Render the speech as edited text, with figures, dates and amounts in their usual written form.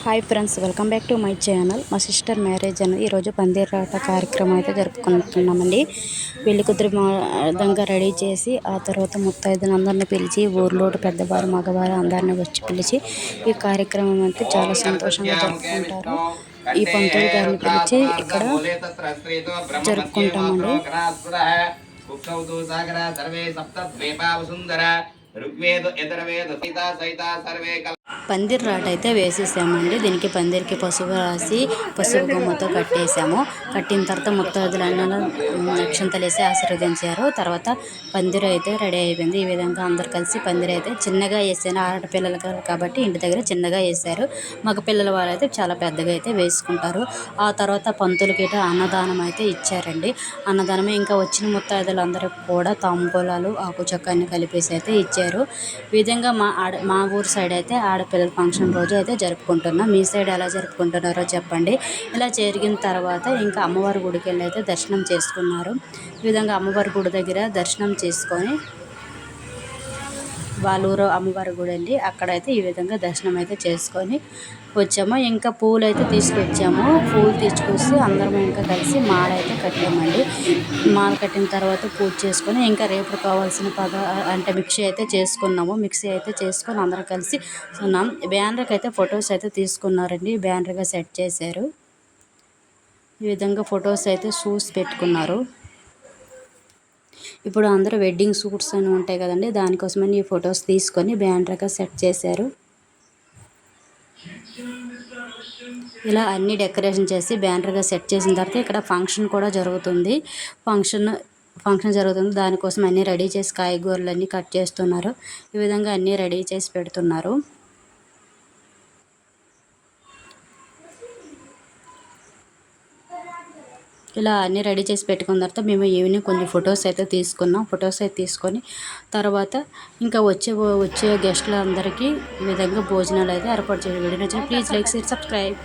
Hi friends, welcome back to my channel. మా sister marriage అని ఈరోజు పందిరాట కార్యక్రమం అయితే జరుపుకుంటున్నామండి. పెళ్లి కూతురు విధంగా రెడీ చేసి ఆ తర్వాత ముత్తైదులందరినీ పిలిచి ఊర్లోటు పెద్దవారు మగవారు అందరినీ వచ్చి పిలిచి ఈ కార్యక్రమం అయితే చాలా సంతోషంగా జరుపుకుంటారు. ఈ పంతులు గారిని పిలిచి ఇక్కడ జరుపుకుంటామండి. పందిర్ రాట అయితే వేసేసామండి. దీనికి పందిరికి పసుపు రాసి పసుపు గుమ్మతో కట్టేసాము. కట్టిన తర్వాత ముత్తైదులందరూ అక్షంతలు వేసి ఆశీర్వదించారు. తర్వాత పందిరు అయితే రెడీ అయిపోయింది. ఈ విధంగా అందరు కలిసి పందిరు అయితే చిన్నగా వేసాను. ఆడపిల్లలు కాబట్టి ఇంటి దగ్గర చిన్నగా వేశారు. మగ పిల్లల వాళ్ళు అయితే చాలా పెద్దగా అయితే వేసుకుంటారు. ఆ తర్వాత పంతులకి అన్నదానం అయితే ఇచ్చారండి. అన్నదానం ఇంకా వచ్చిన ముత్తైదులందరికీ కూడా తాంబూలాలు ఆకు చక్కాన్ని కలిపేసి అయితే ఇచ్చారు. ఈ విధంగా మా ఊరు సైడ్ అయితే ఆడపిల్లల ఫంక్షన్ రోజు అయితే జరుపుకుంటున్నాం. మీ సైడ్ ఎలా జరుపుకుంటున్నారో చెప్పండి. ఇలా జరిగిన తర్వాత ఇంకా అమ్మవారి గుడికి వెళ్ళి అయితే దర్శనం చేసుకున్నారు. ఈ విధంగా అమ్మవారి గుడి దగ్గర దర్శనం చేసుకొని వాళ్ళ ఊరు అమ్మవారి గుడి అండి, అక్కడైతే ఈ విధంగా దర్శనం అయితే చేసుకొని వచ్చాము. ఇంకా పూలు అయితే తీసుకొచ్చాము. పూలు తీసుకొచ్చి అందరం ఇంకా కలిసి మాల అయితే కట్టామండి. మాల కట్టిన తర్వాత పూజ చేసుకొని ఇంకా రేపు కావాల్సిన అంటే మిక్సీ అయితే చేసుకున్నాము. మిక్సీ అయితే చేసుకొని అందరం కలిసి ఉన్నాం. బ్యానర్కి అయితే ఫొటోస్ అయితే తీసుకున్నారండి. బ్యానర్గా సెట్ చేశారు. ఈ విధంగా ఫొటోస్ అయితే షూస్ పెట్టుకున్నారు. ఇప్పుడు అందరూ వెడ్డింగ్ షూట్స్ అని ఉంటాయి కదండి, దానికోసమని ఈ ఫొటోస్ తీసుకొని బ్యానర్గా సెట్ చేశారు. ఇలా అన్ని డెకరేషన్ చేసి బ్యానర్గా సెట్ చేసిన తర్వాత ఇక్కడ ఫంక్షన్ కూడా జరుగుతుంది. ఫంక్షన్ జరుగుతుంది. దానికోసం అన్నీ రెడీ చేసి కాయగూరలు అన్నీ కట్ చేస్తున్నారు. ఈ విధంగా అన్నీ రెడీ చేసి పెడుతున్నారు. ఇలా అన్నీ రెడీ చేసి పెట్టుకున్న తర్వాత మేము ఈవినింగ్ కొన్ని ఫొటోస్ అయితే తీసుకున్నాం. ఫొటోస్ అయితే తీసుకొని తర్వాత ఇంకా వచ్చే గెస్టులందరికీ ఈ విధంగా భోజనాలు అయితే ఏర్పాటు చేయాలి. Please like, share, subscribe.